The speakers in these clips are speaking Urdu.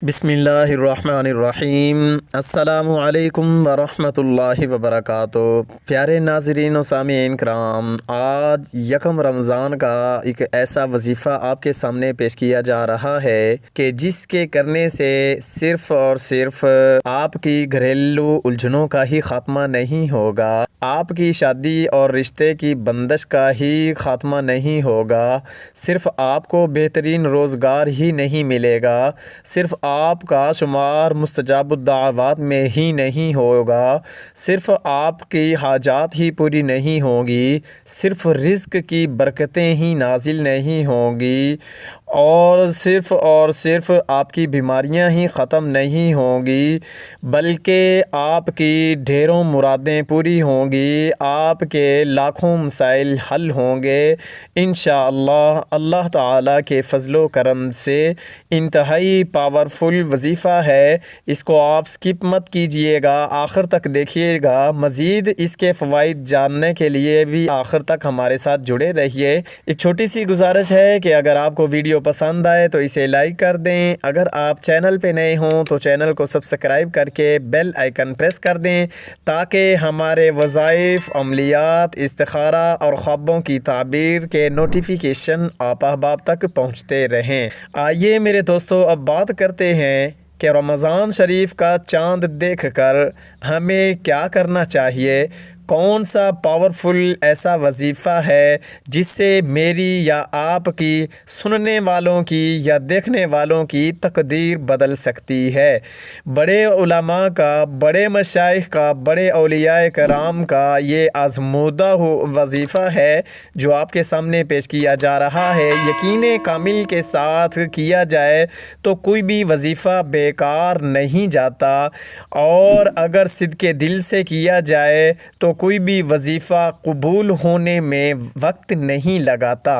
بسم اللہ الرحمن الرحیم۔ السلام علیکم ورحمۃ اللہ وبرکاتہ۔ پیارے ناظرین و سامعین کرام، آج یکم رمضان کا ایک ایسا وظیفہ آپ کے سامنے پیش کیا جا رہا ہے کہ جس کے کرنے سے صرف اور صرف آپ کی گھریلو الجھنوں کا ہی خاتمہ نہیں ہوگا، آپ کی شادی اور رشتے کی بندش کا ہی خاتمہ نہیں ہوگا، صرف آپ کو بہترین روزگار ہی نہیں ملے گا، صرف آپ کا شمار مستجاب الدعوات میں ہی نہیں ہوگا، صرف آپ کی حاجات ہی پوری نہیں ہوں گی، صرف رزق کی برکتیں ہی نازل نہیں ہوں گی، اور صرف آپ کی بیماریاں ہی ختم نہیں ہوں گی، بلکہ آپ کی ڈھیروں مرادیں پوری ہوں گی، آپ کے لاکھوں مسائل حل ہوں گے انشاءاللہ۔ اللہ تعالیٰ کے فضل و کرم سے انتہائی پاورفل وظیفہ ہے، اس کو آپ سکپ مت کیجئے گا، آخر تک دیکھیے گا۔ مزید اس کے فوائد جاننے کے لیے بھی آخر تک ہمارے ساتھ جڑے رہیے۔ ایک چھوٹی سی گزارش ہے کہ اگر آپ کو ویڈیو پسند آئے تو اسے لائک کر دیں، اگر آپ چینل پہ نئے ہوں تو چینل کو سبسکرائب کر کے بیل آئیکن پریس کر دیں تاکہ ہمارے وظائف، عملیات، استخارہ اور خوابوں کی تعبیر کے نوٹیفیکیشن آپ احباب تک پہنچتے رہیں۔ آئیے میرے دوستو، اب بات کرتے ہیں کہ رمضان شریف کا چاند دیکھ کر ہمیں کیا کرنا چاہیے، کون سا پاورفل ایسا وظیفہ ہے جس سے میری یا آپ کی، سننے والوں کی یا دیکھنے والوں کی تقدیر بدل سکتی ہے۔ بڑے علماء کا، بڑے مشائخ کا، بڑے اولیاء کرام کا یہ آزمودہ وظیفہ ہے جو آپ کے سامنے پیش کیا جا رہا ہے۔ یقین کامل کے ساتھ کیا جائے تو کوئی بھی وظیفہ بیکار نہیں جاتا، اور اگر صدقے دل سے کیا جائے تو کوئی بھی وظیفہ قبول ہونے میں وقت نہیں لگاتا۔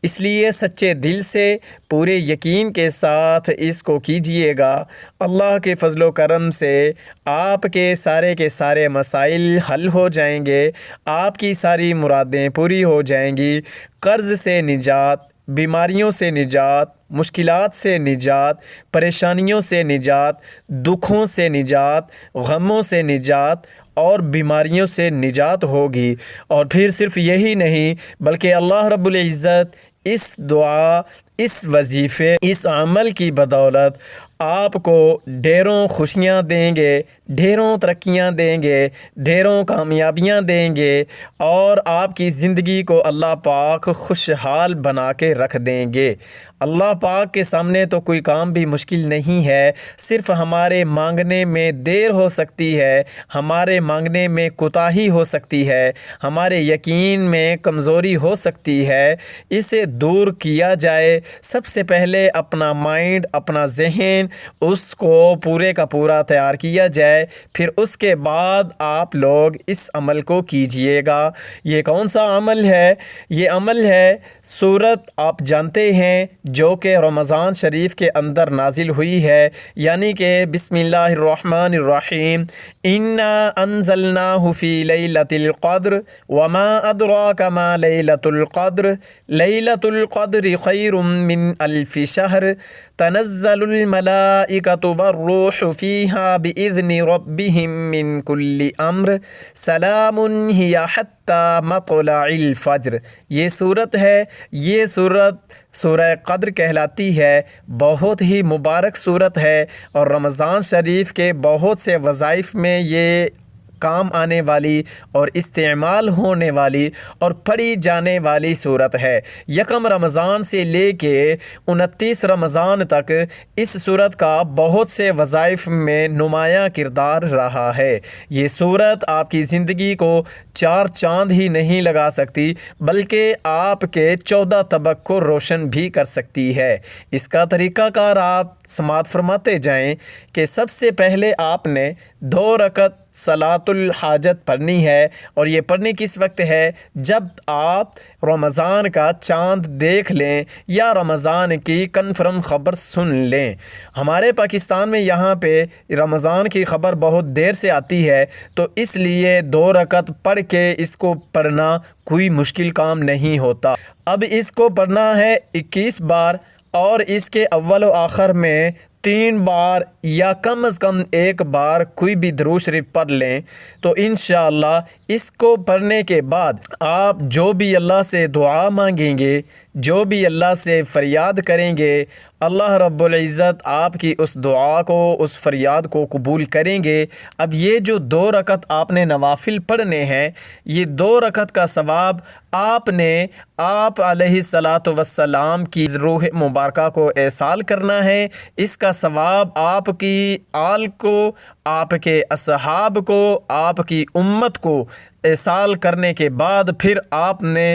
اس لیے سچے دل سے، پورے یقین کے ساتھ اس کو کیجئے گا۔ اللہ کے فضل و کرم سے آپ کے سارے مسائل حل ہو جائیں گے، آپ کی ساری مرادیں پوری ہو جائیں گی، قرض سے نجات، بیماریوں سے نجات، مشکلات سے نجات، پریشانیوں سے نجات، دکھوں سے نجات، غموں سے نجات اور بیماریوں سے نجات ہوگی۔ اور پھر صرف یہی نہیں بلکہ اللہ رب العزت اس دعا، اس وظیفے، اس عمل کی بدولت آپ کو ڈھیروں خوشیاں دیں گے، ڈھیروں ترقیاں دیں گے، ڈھیروں کامیابیاں دیں گے، اور آپ کی زندگی کو اللہ پاک خوشحال بنا کے رکھ دیں گے۔ اللہ پاک کے سامنے تو کوئی کام بھی مشکل نہیں ہے، صرف ہمارے مانگنے میں دیر ہو سکتی ہے، ہمارے مانگنے میں کوتاہی ہو سکتی ہے، ہمارے یقین میں کمزوری ہو سکتی ہے۔ اسے دور کیا جائے، سب سے پہلے اپنا مائنڈ، اپنا ذہن، اس کو پورے کا پورا تیار کیا جائے، پھر اس کے بعد آپ لوگ اس عمل کو کیجئے گا۔ یہ کون سا عمل ہے؟ یہ عمل ہے سورت، آپ جانتے ہیں، جو کہ رمضان شریف کے اندر نازل ہوئی ہے، یعنی کہ بسم اللہ الرحمن الرحیم، انا انزلناہ فی لیلۃ القدر وما ادراک ما لیلۃ القدر لیلۃ القدر خیر من الف شہر تنزل الملائکۃ والروح فیہا باذن ربہم من کل امر سلام ہی حتی مطلع الفجر۔ یہ صورت ہے، یہ صورت سورہ قدر کہلاتی ہے، بہت ہی مبارک صورت ہے، اور رمضان شریف کے بہت سے وظائف میں یہ کام آنے والی اور استعمال ہونے والی اور پڑھی جانے والی صورت ہے۔ یکم رمضان سے لے کے 29 رمضان تک اس صورت کا بہت سے وظائف میں نمایاں کردار رہا ہے۔ یہ صورت آپ کی زندگی کو 4 چاند ہی نہیں لگا سکتی بلکہ آپ کے 14 طبق کو روشن بھی کر سکتی ہے۔ اس کا طریقہ کار آپ سماعت فرماتے جائیں کہ سب سے پہلے آپ نے 2 رکعت صلاۃ الحاجت پڑھنی ہے، اور یہ پڑھنی کس وقت ہے؟ جب آپ رمضان کا چاند دیکھ لیں یا رمضان کی کنفرم خبر سن لیں۔ ہمارے پاکستان میں یہاں پہ رمضان کی خبر بہت دیر سے آتی ہے، تو اس لیے 2 رکعت پڑھ کے اس کو پڑھنا کوئی مشکل کام نہیں ہوتا۔ اب اس کو پڑھنا ہے 21 بار، اور اس کے اول و آخر میں 3 بار یا کم از کم 1 بار کوئی بھی درود شریف پڑھ لیں تو انشاءاللہ اس کو پڑھنے کے بعد آپ جو بھی اللہ سے دعا مانگیں گے، جو بھی اللہ سے فریاد کریں گے، اللہ رب العزت آپ کی اس دعا کو، اس فریاد کو قبول کریں گے۔ اب یہ جو 2 رکعت آپ نے نوافل پڑھنے ہیں، یہ 2 رکعت کا ثواب آپ علیہ الصلاۃ والسلام کی روح مبارکہ کو ایصال کرنا ہے۔ اس کا ثواب آپ کی آل کو، آپ کے اصحاب کو، آپ کی امت کو ایصال کرنے کے بعد پھر آپ نے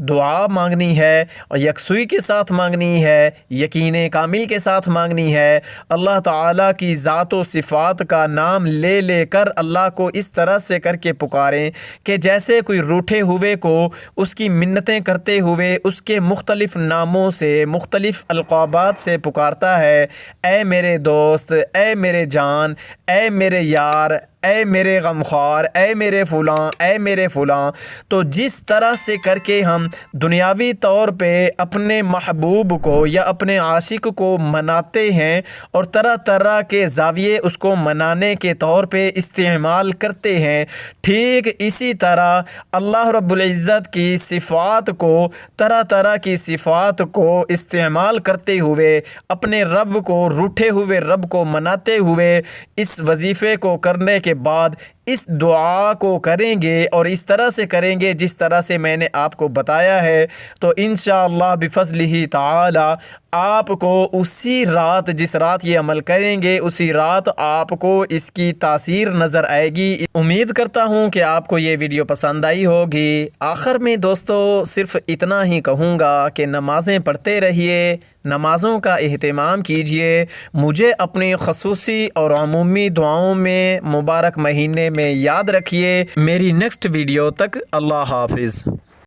دعا مانگنی ہے اور یکسوئی کے ساتھ مانگنی ہے، یقین کامل کے ساتھ مانگنی ہے۔ اللہ تعالیٰ کی ذات و صفات کا نام لے لے کر اللہ کو اس طرح سے کر کے پکاریں کہ جیسے کوئی روٹھے ہوئے کو اس کی منتیں کرتے ہوئے اس کے مختلف ناموں سے، مختلف القابات سے پکارتا ہے، اے میرے دوست، اے میرے جان، اے میرے یار، اے میرے غمخوار، اے میرے فلاں، اے میرے فلاں۔ تو جس طرح سے کر کے ہم دنیاوی طور پہ اپنے محبوب کو یا اپنے عاشق کو مناتے ہیں اور طرح طرح کے زاویے اس کو منانے کے طور پہ استعمال کرتے ہیں، ٹھیک اسی طرح اللہ رب العزت کی صفات کو، طرح طرح کی صفات کو استعمال کرتے ہوئے اپنے رب کو، روٹھے ہوئے رب کو مناتے ہوئے اس وظیفے کو کرنے کے بعد اس دعا کو کریں گے اور اس طرح سے کریں گے جس طرح سے میں نے آپ کو بتایا ہے، تو انشاءاللہ بفضلہ تعالی آپ کو اسی رات، جس رات یہ عمل کریں گے اسی رات آپ کو اس کی تاثیر نظر آئے گی۔ امید کرتا ہوں کہ آپ کو یہ ویڈیو پسند آئی ہوگی۔ آخر میں دوستو صرف اتنا ہی کہوں گا کہ نمازیں پڑھتے رہیے، نمازوں کا اہتمام کیجیے، مجھے اپنی خصوصی اور عمومی دعاؤں میں مبارک مہینے میں یاد رکھیے۔ میری نیکسٹ ویڈیو تک اللہ حافظ۔